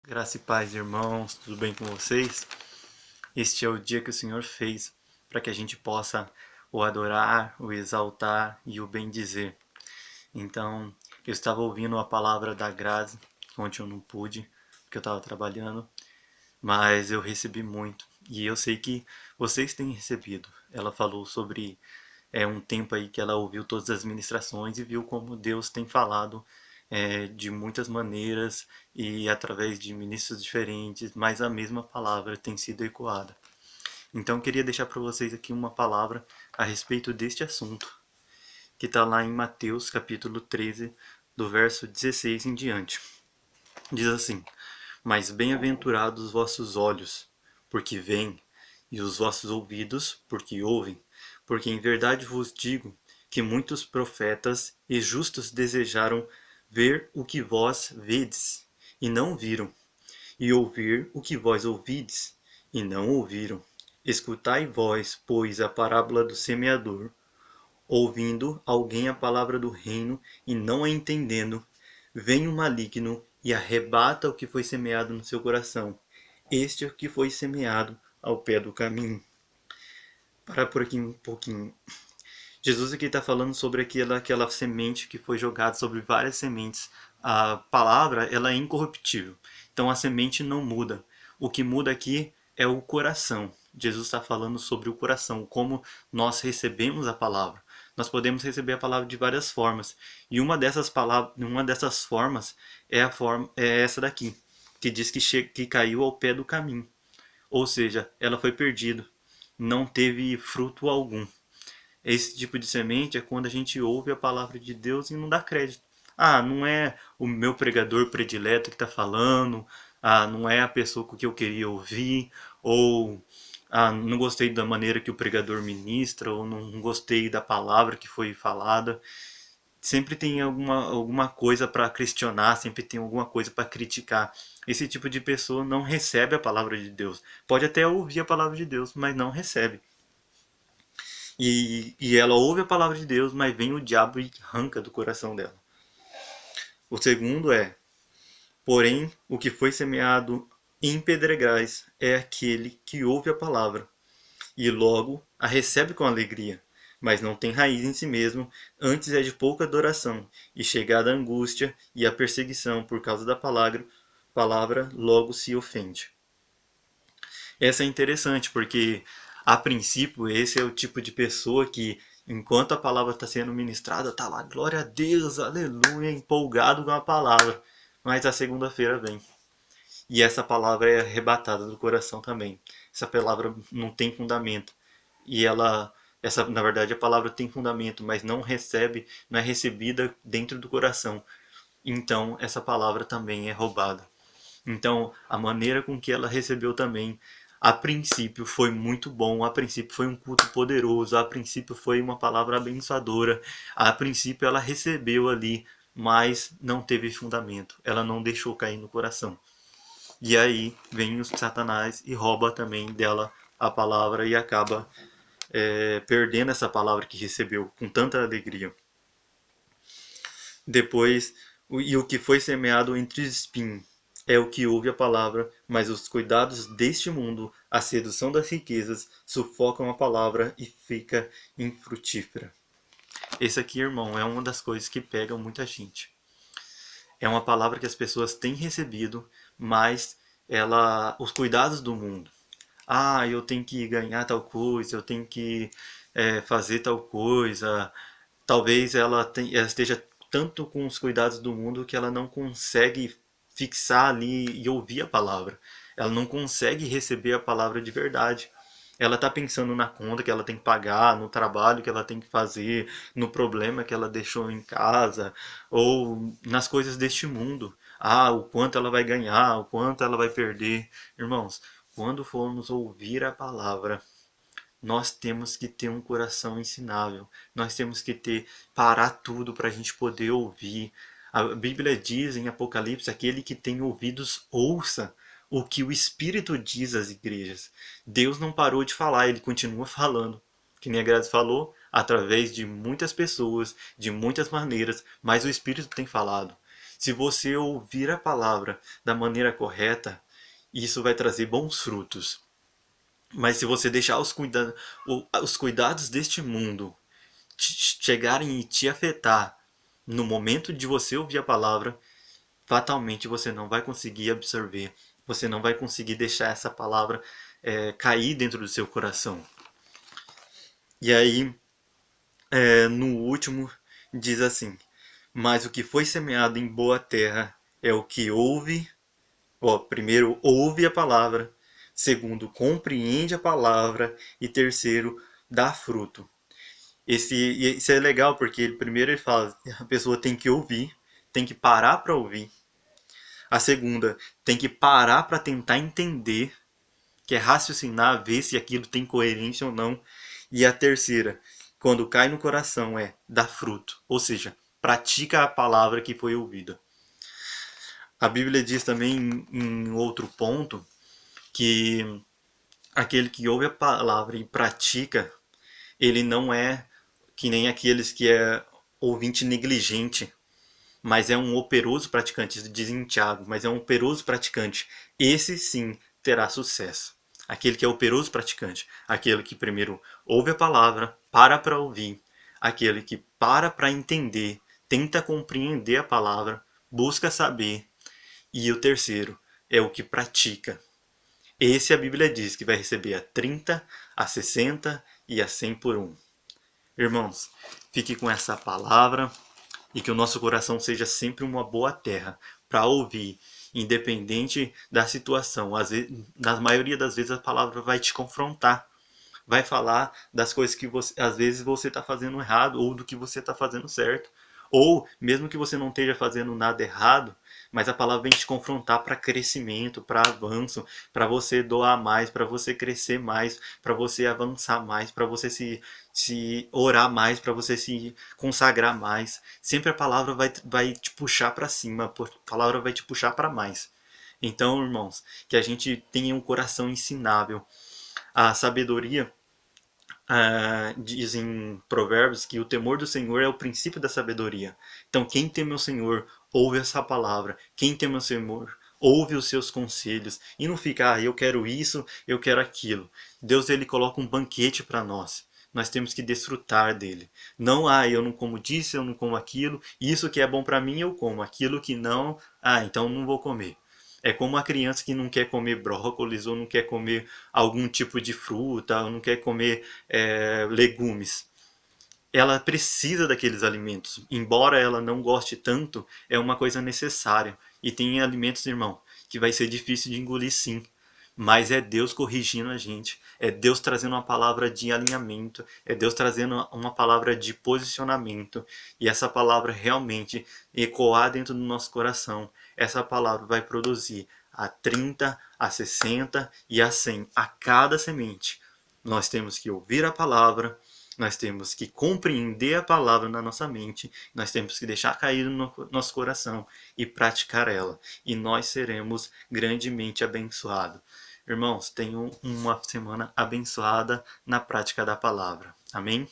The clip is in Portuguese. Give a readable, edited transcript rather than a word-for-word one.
Graça e paz, irmãos, tudo bem com vocês? Este é o dia que o Senhor fez para que a gente possa o adorar, o exaltar e o bendizer. Então, eu estava ouvindo a palavra da Grazi, ontem eu não pude, porque eu estava trabalhando, mas eu recebi muito e eu sei que vocês têm recebido. Ela falou sobre um tempo aí que ela ouviu todas as ministrações e viu como Deus tem falado de muitas maneiras e através de ministros diferentes, mas a mesma palavra tem sido ecoada. Então eu queria deixar para vocês aqui uma palavra a respeito deste assunto, que está lá em Mateus capítulo 13, do verso 16 em diante. Diz assim: Mas bem-aventurados os vossos olhos, porque veem, e os vossos ouvidos, porque ouvem. Porque em verdade vos digo que muitos profetas e justos desejaram ver o que vós vedes, e não viram, e ouvir o que vós ouvides, e não ouviram. Escutai vós, pois, a parábola do semeador. Ouvindo alguém a palavra do reino e não a entendendo, vem o maligno e arrebata o que foi semeado no seu coração. Este é o que foi semeado ao pé do caminho. Para por aqui um pouquinho. Jesus aqui está falando sobre aquela semente que foi jogada sobre várias sementes. A palavra, ela é incorruptível. Então a semente não muda. O que muda aqui é o coração. Jesus está falando sobre o coração, como nós recebemos a palavra. Nós podemos receber a palavra de várias formas. E uma dessas formas é essa daqui, que diz que caiu ao pé do caminho. Ou seja, ela foi perdida, não teve fruto algum. Esse tipo de semente é quando a gente ouve a palavra de Deus e não dá crédito. Ah, não é o meu pregador predileto que está falando. Ah, não é a pessoa com que eu queria ouvir. Ou não gostei da maneira que o pregador ministra. Ou não gostei da palavra que foi falada. Sempre tem alguma coisa para questionar, sempre tem alguma coisa para criticar. Esse tipo de pessoa não recebe a palavra de Deus. Pode até ouvir a palavra de Deus, mas não recebe. E ela ouve a palavra de Deus, mas vem o diabo e arranca do coração dela. O segundo é: porém, o que foi semeado em pedregais é aquele que ouve a palavra e logo a recebe com alegria, mas não tem raiz em si mesmo, antes é de pouca adoração, e chegada a angústia e a perseguição por causa da palavra logo se ofende. Essa é interessante, porque a princípio esse é o tipo de pessoa que, enquanto a palavra está sendo ministrada, tá lá, glória a Deus, aleluia, empolgado com a palavra. Mas a segunda-feira vem. E essa palavra é arrebatada do coração também. Essa palavra não tem fundamento. E na verdade, a palavra tem fundamento, mas não é recebida dentro do coração. Então, essa palavra também é roubada. Então, a maneira com que ela recebeu também, a princípio foi muito bom, a princípio foi um culto poderoso, a princípio foi uma palavra abençoadora, a princípio ela recebeu ali, mas não teve fundamento, ela não deixou cair no coração. E aí vem o Satanás e rouba também dela a palavra e acaba perdendo essa palavra que recebeu com tanta alegria. Depois, o que foi semeado entre os espinhos é o que ouve a palavra, mas os cuidados deste mundo, a sedução das riquezas, sufocam a palavra e fica infrutífera. Esse aqui, irmão, é uma das coisas que pegam muita gente. É uma palavra que as pessoas têm recebido, mas os cuidados do mundo. Ah, eu tenho que ganhar tal coisa, eu tenho que fazer tal coisa. Talvez ela esteja tanto com os cuidados do mundo que ela não consegue fixar ali e ouvir a palavra. Ela não consegue receber a palavra de verdade. Ela está pensando na conta que ela tem que pagar, no trabalho que ela tem que fazer, no problema que ela deixou em casa, ou nas coisas deste mundo. Ah, o quanto ela vai ganhar, o quanto ela vai perder. Irmãos, quando formos ouvir a palavra, nós temos que ter um coração ensinável. Nós temos que parar tudo para a gente poder ouvir. A Bíblia diz em Apocalipse: aquele que tem ouvidos, ouça o que o Espírito diz às igrejas. Deus não parou de falar, ele continua falando. Que nem a Grazi falou, através de muitas pessoas, de muitas maneiras, mas o Espírito tem falado. Se você ouvir a palavra da maneira correta, isso vai trazer bons frutos. Mas se você deixar os cuidados deste mundo chegarem e te afetar no momento de você ouvir a palavra, fatalmente você não vai conseguir absorver, você não vai conseguir deixar essa palavra cair dentro do seu coração. E aí, no último, diz assim: mas o que foi semeado em boa terra é o que ouve, primeiro ouve a palavra, segundo compreende a palavra e terceiro dá fruto. Isso é legal porque primeiro ele fala, a pessoa tem que ouvir, tem que parar para ouvir. A segunda, tem que parar para tentar entender, que é raciocinar, ver se aquilo tem coerência ou não. E a terceira, quando cai no coração, é dar fruto, ou seja, pratica a palavra que foi ouvida. A Bíblia diz também em outro ponto que aquele que ouve a palavra e pratica, ele não é que nem aqueles que é ouvinte negligente, mas é um operoso praticante, diz em Tiago, mas é um operoso praticante. Esse sim terá sucesso. Aquele que é operoso praticante, aquele que primeiro ouve a palavra, para ouvir, aquele que para entender, tenta compreender a palavra, busca saber, e o terceiro é o que pratica. Esse a Bíblia diz que vai receber a 30, a 60 e a 100 por um. Irmãos, fique com essa palavra e que o nosso coração seja sempre uma boa terra para ouvir, independente da situação. Às vezes, na maioria das vezes a palavra vai te confrontar, vai falar das coisas que você, às vezes você está fazendo errado ou do que você está fazendo certo. Ou, mesmo que você não esteja fazendo nada errado, mas a palavra vem te confrontar para crescimento, para avanço, para você doar mais, para você crescer mais, para você avançar mais, para você se orar mais, para você se consagrar mais. Sempre a palavra vai te puxar para cima, a palavra vai te puxar para mais. Então, irmãos, que a gente tenha um coração ensinável. A sabedoria diz em Provérbios que o temor do Senhor é o princípio da sabedoria. Então, quem teme o Senhor, ouve essa palavra. Quem teme o Senhor, ouve os seus conselhos. E não fica, eu quero isso, eu quero aquilo. Deus, ele coloca um banquete para nós. Nós temos que desfrutar dele. Não, eu não como disso, eu não como aquilo. Isso que é bom para mim, eu como. Aquilo que não, então não vou comer. É como a criança que não quer comer brócolis ou não quer comer algum tipo de fruta ou não quer comer legumes. Ela precisa daqueles alimentos. Embora ela não goste tanto, é uma coisa necessária. E tem alimentos, irmão, que vai ser difícil de engolir sim. Mas é Deus corrigindo a gente. É Deus trazendo uma palavra de alinhamento. É Deus trazendo uma palavra de posicionamento. E essa palavra realmente ecoar dentro do nosso coração. Essa palavra vai produzir a 30, a 60 e a 100 a cada semente. Nós temos que ouvir a palavra, nós temos que compreender a palavra na nossa mente, nós temos que deixar cair no nosso coração e praticar ela. E nós seremos grandemente abençoados. Irmãos, tenham uma semana abençoada na prática da palavra. Amém?